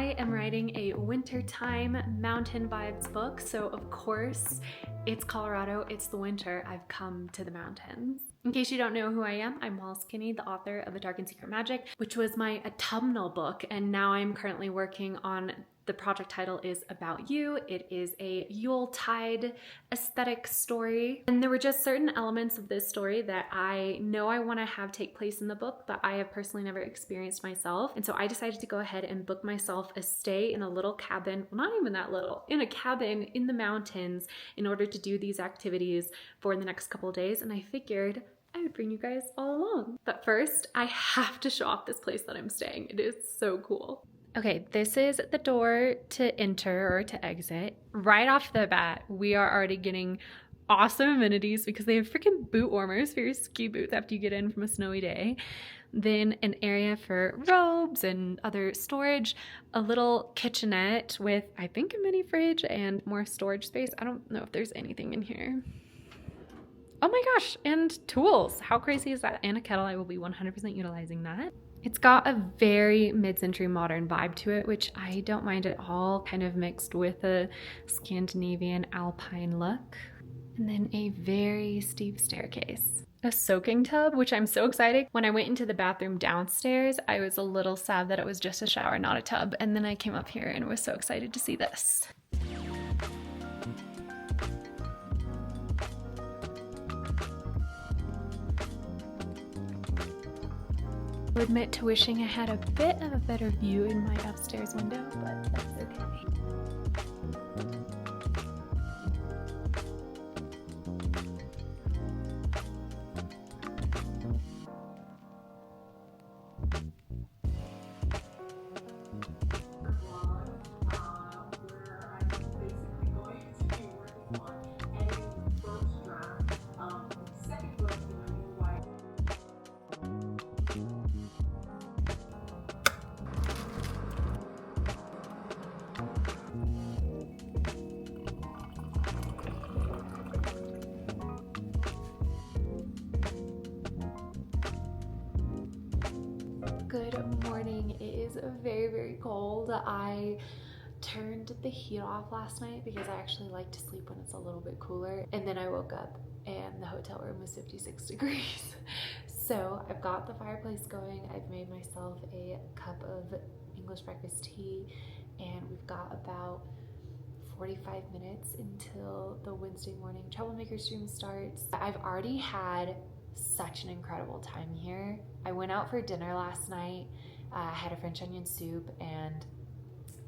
I am writing a wintertime mountain vibes book, so of course it's Colorado, it's the winter, I've come to the mountains. In case you don't know who I am, I'm Wallace Kinney, the author of The Dark and Secret Magic, which was my autumnal book, and now I'm currently working on the project title is About You. It is a Yuletide aesthetic story. And there were just certain elements of this story that I know I want to have take place in the book, but I have personally never experienced myself. And so I decided to go ahead and book myself a stay in a little cabin, well, not even that little, in a cabin in the mountains in order to do these activities for the next couple of days. And I figured I would bring you guys all along. But first, I have to show off this place that I'm staying. It is so cool. Okay, this is the door to enter or to exit. Right off the bat, we are already getting awesome amenities because they have freaking boot warmers for your ski boots after you get in from a snowy day. Then an area for robes and other storage, a little kitchenette with, I think, a mini fridge and more storage space. I don't know if there's anything in here. Oh my gosh, and tools. How crazy is that? And a kettle. I will be 100% utilizing that. It's got a very mid-century modern vibe to it, which I don't mind at all, kind of mixed with a Scandinavian alpine look. And then a very steep staircase. A soaking tub, which I'm so excited. When I went into the bathroom downstairs, I was a little sad that it was just a shower, not a tub. And then I came up here and was so excited to see this. I will admit to wishing I had a bit of a better view in my upstairs window, but that's okay. Good morning. It is very, very cold. I turned the heat off last night because I actually like to sleep when it's a little bit cooler. And then I woke up and the hotel room was 56 degrees. So I've got the fireplace going. I've made myself a cup of English breakfast tea, and we've got about 45 minutes until the Wednesday morning Troublemaker stream starts. I've already had such an incredible time here. I went out for dinner last night. I had a French onion soup and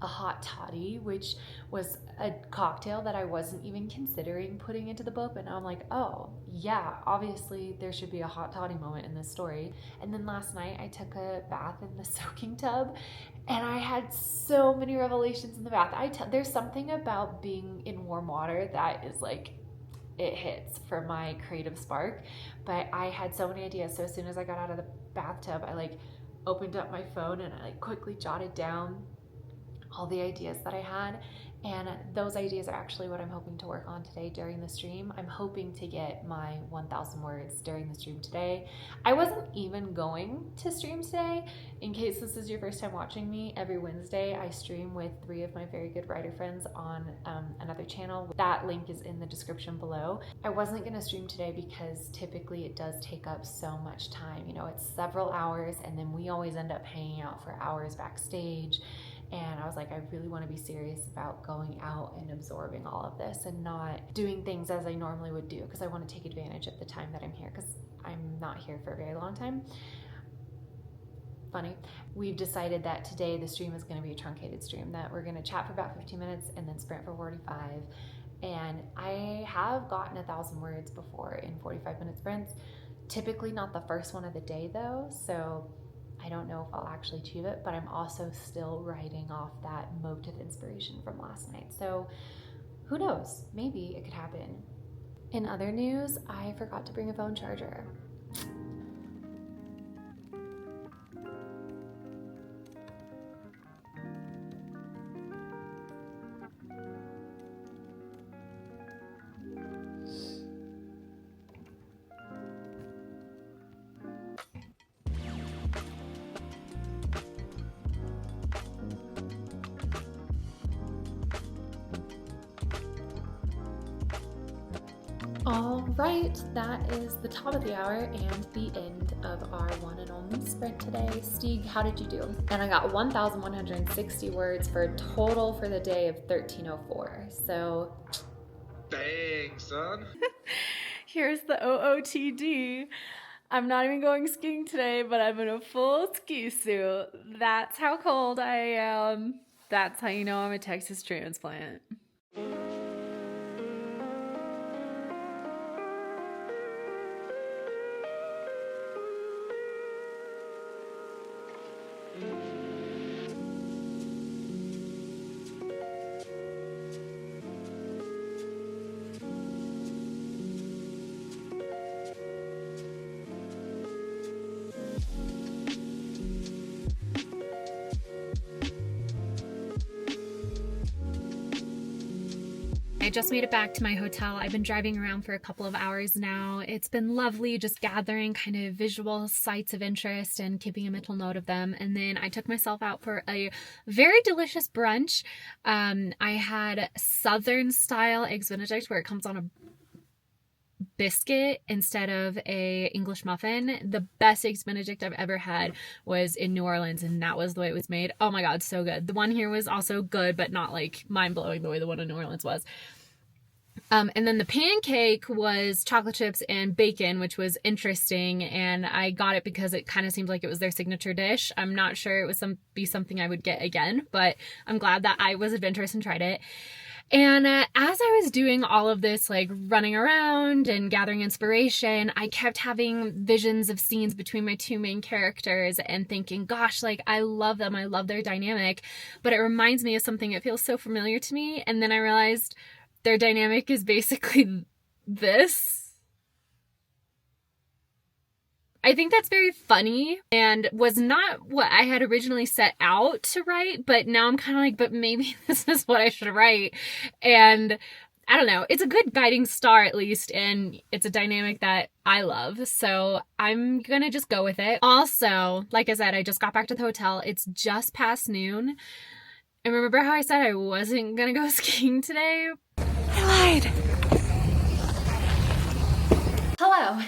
a hot toddy, which was a cocktail that I wasn't even considering putting into the book, but now I'm like, oh yeah, obviously there should be a hot toddy moment in this story. And then last night I took a bath in the soaking tub and I had so many revelations in the bath. There's something about being in warm water that is like, it hits for my creative spark. But I had so many ideas. So as soon as I got out of the bathtub, I opened up my phone and I quickly jotted down all the ideas that I had. And those ideas are actually what I'm hoping to work on today during the stream. I'm hoping to get my 1,000 words during the stream today. I wasn't even going to stream today. In case this is your first time watching me, every Wednesday I stream with 3 of my very good writer friends on another channel. That link is in the description below. I wasn't gonna stream today because typically it does take up so much time. You know, it's several hours and then we always end up hanging out for hours backstage. And I was like, I really want to be serious about going out and absorbing all of this and not doing things as I normally would do, because I want to take advantage of the time that I'm here, because I'm not here for a very long time. Funny. We've decided that today the stream is going to be a truncated stream, that we're going to chat for about 15 minutes and then sprint for 45. And I have gotten 1,000 words before in 45-minute sprints. Typically not the first one of the day though, so I don't know if I'll actually achieve it, but I'm also still writing off that motive inspiration from last night. So who knows? Maybe it could happen. In other news, I forgot to bring a phone charger. All right, that is the top of the hour and the end of our one and only sprint today. Stieg, how did you do? And I got 1,160 words for a total for the day of 1304. So, dang, son. Here's the OOTD. I'm not even going skiing today, but I'm in a full ski suit. That's how cold I am. That's how you know I'm a Texas transplant. I just made it back to my hotel. I've been driving around for a couple of hours now. It's been lovely just gathering kind of visual sites of interest and keeping a mental note of them. And then I took myself out for a very delicious brunch. I had Southern style eggs Benedict where it comes on a biscuit instead of a English muffin. The best eggs Benedict I've ever had was in New Orleans, and that was the way it was made. Oh my god, so good. The one here was also good, but not like mind-blowing the way the one in New Orleans was. And then the pancake was chocolate chips and bacon, which was interesting, and I got it because it kind of seemed like it was their signature dish. I'm not sure it would be something I would get again, but I'm glad that I was adventurous and tried it. And as I was doing all of this, like running around and gathering inspiration, I kept having visions of scenes between my two main characters and thinking, gosh, like I love them. I love their dynamic, but it reminds me of something that feels so familiar to me. And then I realized their dynamic is basically this. I think that's very funny and was not what I had originally set out to write, but now I'm kind of like, but maybe this is what I should write. And I don't know, it's a good guiding star at least, and it's a dynamic that I love, so I'm gonna just go with it. Also, like I said, I just got back to the hotel. It's just past noon. And remember how I said I wasn't gonna go skiing today? I lied. Hello.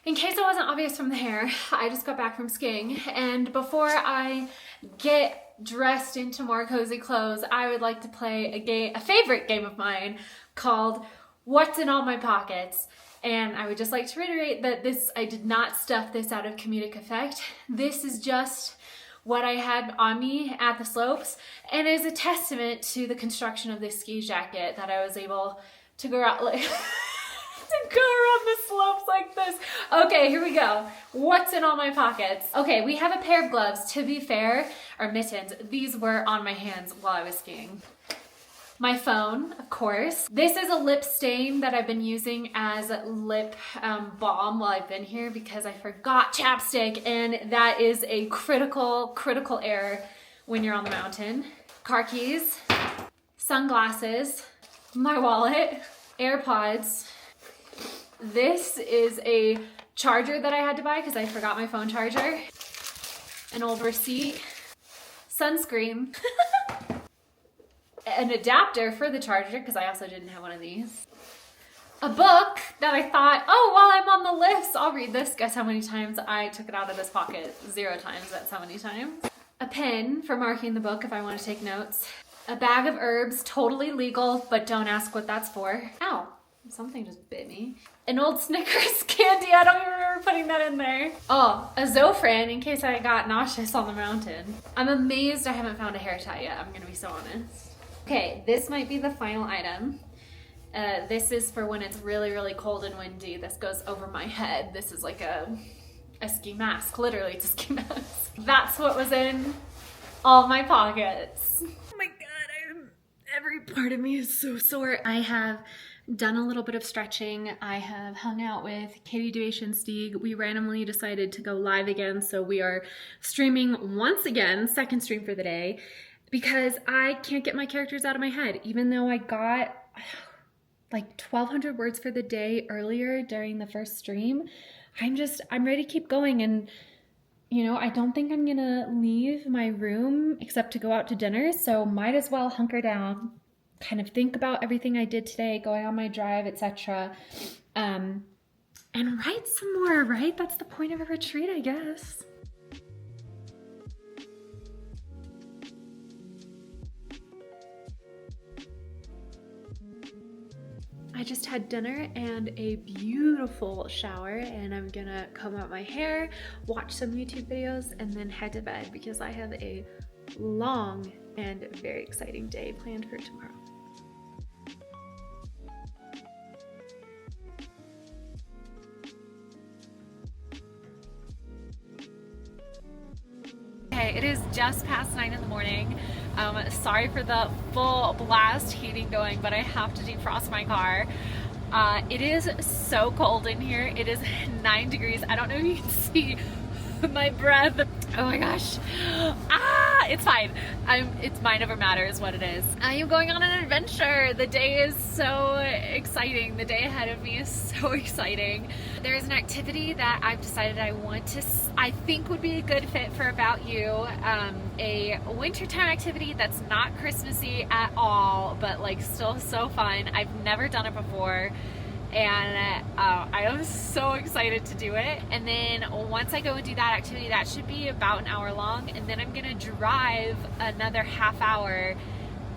In case it wasn't obvious from the hair, I just got back from skiing, and before I get dressed into more cozy clothes, I would like to play a favorite game of mine called What's in All My Pockets. And I would just like to reiterate that I did not stuff this out of comedic effect. This is just what I had on me at the slopes, and is a testament to the construction of this ski jacket that I was able to go out like to go around the slopes like this. Okay, here we go. What's in all my pockets? Okay, we have a pair of gloves. To be fair, or mittens. These were on my hands while I was skiing. My phone, of course. This is a lip stain that I've been using as lip balm while I've been here because I forgot chapstick, and that is a critical error when you're on the mountain. Car keys, sunglasses, my wallet, AirPods. This is a charger that I had to buy because I forgot my phone charger. An old receipt, sunscreen, an adapter for the charger because I also didn't have one of these. A book that I thought, oh, while I'm on the lifts, I'll read this. Guess how many times I took it out of this pocket? 0 times, that's how many times. A pen for marking the book if I want to take notes. A bag of herbs, totally legal, but don't ask what that's for. Ow, something just bit me. An old Snickers candy, I don't even remember putting that in there. Oh, a Zofran in case I got nauseous on the mountain. I'm amazed I haven't found a hair tie yet, I'm gonna be so honest. Okay, this might be the final item. This is for when it's really, really cold and windy. This goes over my head. This is like a ski mask. Literally, it's a ski mask. That's what was in all my pockets. Oh my god, every part of me is so sore. I have done a little bit of stretching. I have hung out with Katie Duash and Stieg. We randomly decided to go live again, so we are streaming once again, second stream for the day, because I can't get my characters out of my head. Even though I got like 1,200 words for the day earlier during the first stream, I'm ready to keep going. And you know, I don't think I'm gonna leave my room except to go out to dinner, so might as well hunker down kind of think about everything I did today, going on my drive, etc. And write some more, right? That's the point of a retreat, I guess. I just had dinner and a beautiful shower, and I'm gonna comb out my hair, watch some YouTube videos, and then head to bed because I have a long and very exciting day planned for tomorrow. Okay, it is just past 9 in the morning. Sorry for the full blast heating going, but I have to defrost my car. It is so cold in here. It is 9 degrees. I don't know if you can see my breath. Oh my gosh. It's fine. It's mind over matter is what it is. I am going on an adventure. The day is so exciting. The day ahead of me is so exciting. There is an activity that I've decided I think would be a good fit for About You. A wintertime activity that's not Christmassy at all, but like still so fun. I've never done it before. And I am so excited to do it. And then once I go and do that activity, that should be about an hour long, and then I'm gonna drive another half hour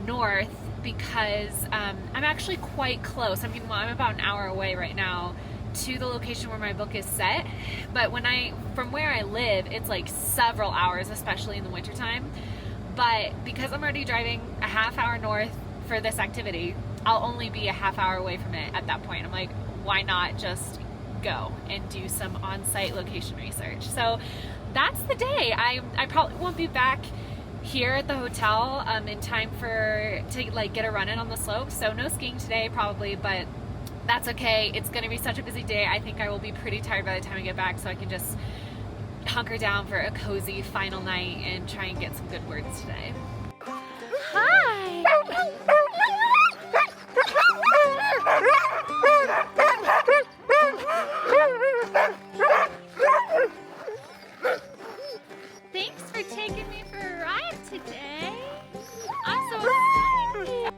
north because I'm actually quite close. I mean, well, I'm about an hour away right now to the location where my book is set, but from where I live, it's like several hours, especially in the wintertime. But because I'm already driving a half hour north for this activity, I'll only be a half hour away from it at that point. I'm like, why not just go and do some on-site location research? So that's the day. I probably won't be back here at the hotel in time to like get a run in on the slopes. So no skiing today probably, but that's okay. It's gonna be such a busy day. I think I will be pretty tired by the time I get back, so I can just hunker down for a cozy final night and try and get some good words today. Hi! Thanks for taking me for a ride today. I'm so excited.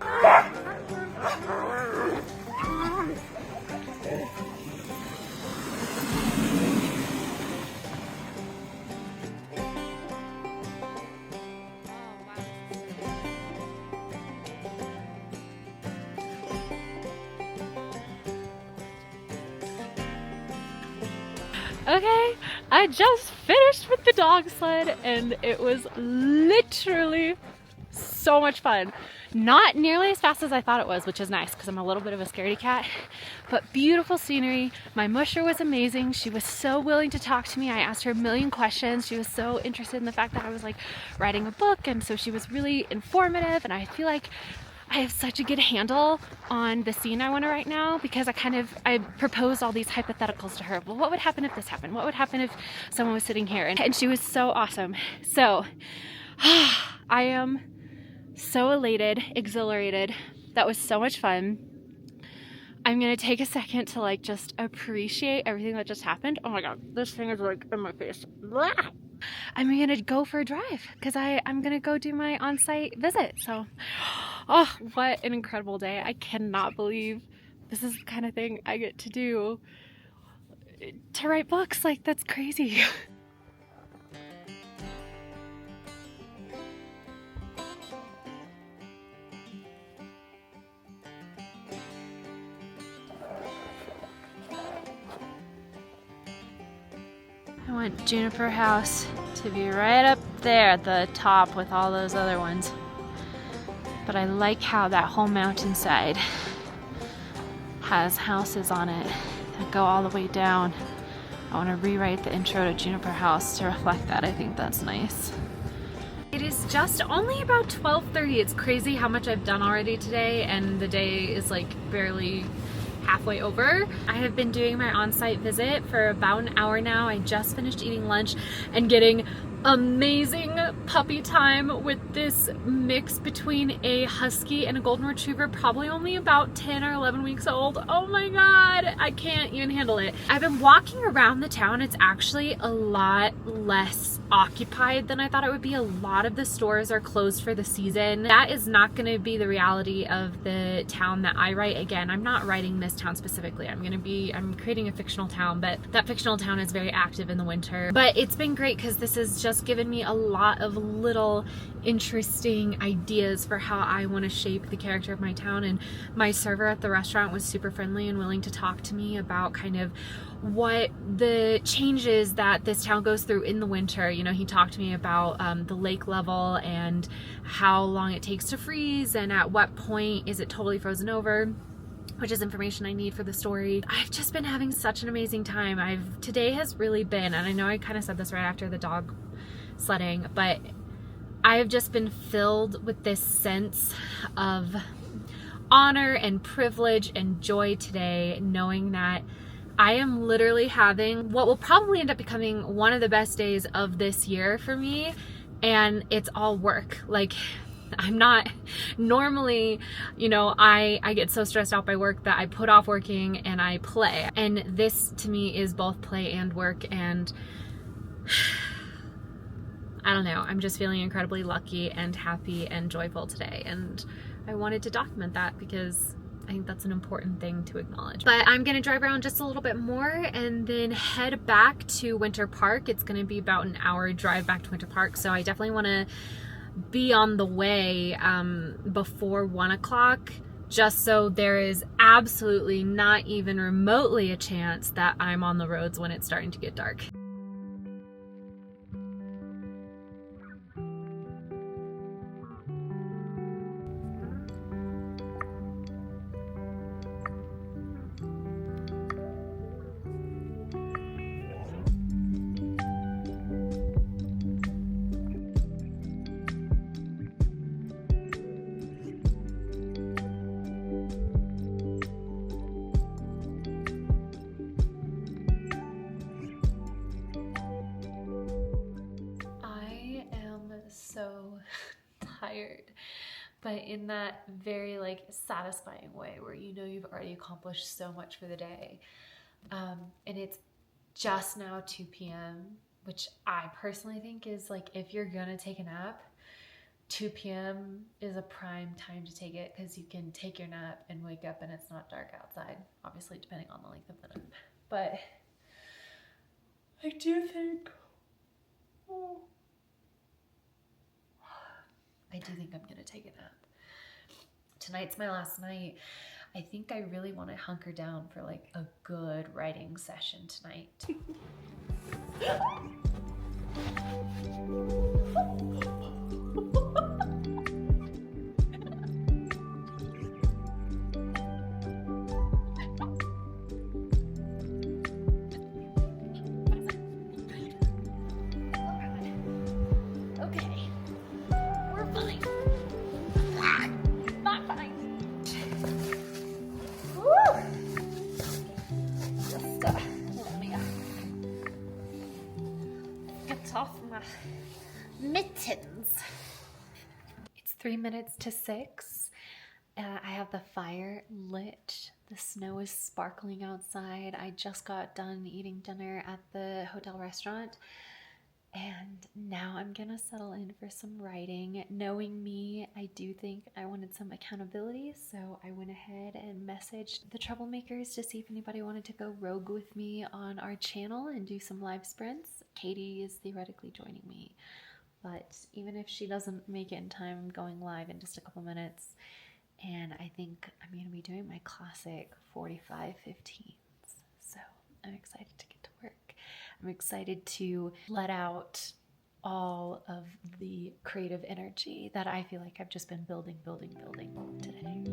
Okay, I just finished with the dog sled and it was literally so much fun. Not nearly as fast as I thought it was, which is nice because I'm a little bit of a scaredy cat, but beautiful scenery. My musher was amazing. She was so willing to talk to me. I asked her a million questions. She was so interested in the fact that I was like writing a book, and so she was really informative, and I feel like I have such a good handle on the scene I want to write now because I proposed all these hypotheticals to her. Well, what would happen if this happened? What would happen if someone was sitting here? And she was so awesome. So I am so elated, exhilarated. That was so much fun. I'm going to take a second to like just appreciate everything that just happened. Oh my God, this thing is like in my face. Blah! I'm going to go for a drive because I'm going to go do my on-site visit. So, oh, what an incredible day. I cannot believe this is the kind of thing I get to do, to write books. Like, that's crazy. I want Juniper House to be right up there at the top with all those other ones. But I like how that whole mountainside has houses on it that go all the way down. I want to rewrite the intro to Juniper House to reflect that. I think that's nice. It is just only about 12:30. It's crazy how much I've done already today, and the day is like barely halfway over. I have been doing my on-site visit for about an hour now. I just finished eating lunch and getting amazing puppy time with this mix between a husky and a golden retriever, probably only about 10 or 11 weeks old. Oh my god, I can't even handle it. I've been walking around the town. It's actually a lot less occupied than I thought it would be. A lot of the stores are closed for the season. That is not going to be the reality of the town that I write. Again, I'm not writing this town specifically. I'm creating a fictional town, but that fictional town is very active in the winter. But it's been great because this has just given me a lot of little interesting ideas for how I want to shape the character of my town. And my server at the restaurant was super friendly and willing to talk to me about kind of what the changes that this town goes through in the winter. You know, he talked to me about the lake level and how long it takes to freeze and at what point is it totally frozen over, which is information I need for the story. I've just been having such an amazing time. Today has really been, and I know I kind of said this right after the dog sledding, but I have just been filled with this sense of honor and privilege and joy today, knowing that I am literally having what will probably end up becoming one of the best days of this year for me, and it's all work. Like, I'm not normally, you know, I get so stressed out by work that I put off working and I play. And this to me is both play and work, and I don't know, I'm just feeling incredibly lucky and happy and joyful today. And I wanted to document that because I think that's an important thing to acknowledge. But I'm gonna drive around just a little bit more and then head back to Winter Park. It's gonna be about an hour drive back to Winter Park, so I definitely wanna be on the way before 1 o'clock, just so there is absolutely not even remotely a chance that I'm on the roads when it's starting to get dark. So tired, but in that very like satisfying way where you know you've already accomplished so much for the day. And it's just now 2 p.m., which I personally think is like, if you're gonna take a nap, 2 p.m. is a prime time to take it, because you can take your nap and wake up and it's not dark outside, obviously depending on the length of the nap. But I do think I'm gonna take a nap. Tonight's my last night. I think I really want to hunker down for like a good writing session tonight. Off my mittens. It's 3 minutes to 6. I have the fire lit. The snow is sparkling outside. I just got done eating dinner at the hotel restaurant, and now I'm gonna settle in for some writing. Knowing me, I do think I wanted some accountability, so I went ahead and messaged the troublemakers to see if anybody wanted to go rogue with me on our channel and do some live sprints. Katie is theoretically joining me, but even if she doesn't make it in time, I'm going live in just a couple minutes, and I think I'm gonna be doing my classic 45-15s, so I'm excited to get to work. I'm excited to let out all of the creative energy that I feel like I've just been building today.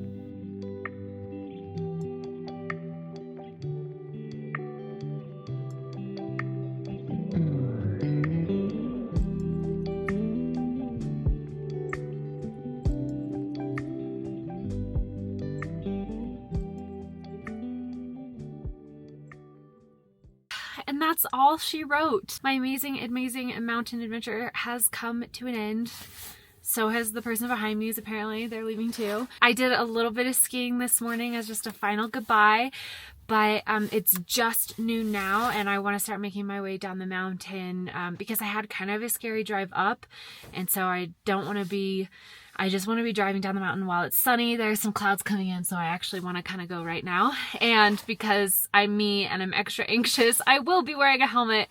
and that's all she wrote. My amazing mountain adventure has come to an end. So has the person behind me, apparently they're leaving too. I did a little bit of skiing this morning as just a final goodbye, but it's just noon now and I want to start making my way down the mountain because I had kind of a scary drive up, and so I just want to be driving down the mountain while it's sunny. There's some clouds coming in, so I actually want to kind of go right now. And because I'm me and I'm extra anxious, I will be wearing a helmet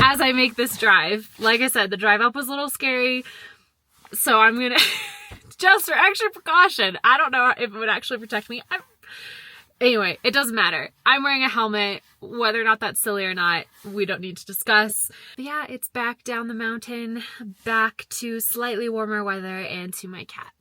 as I make this drive. Like I said, the drive up was a little scary, so I'm gonna just for extra precaution. I don't know if it would actually protect me. Anyway, it doesn't matter. I'm wearing a helmet. Whether or not that's silly or not, we don't need to discuss. But yeah, it's back down the mountain, back to slightly warmer weather, and to my cat.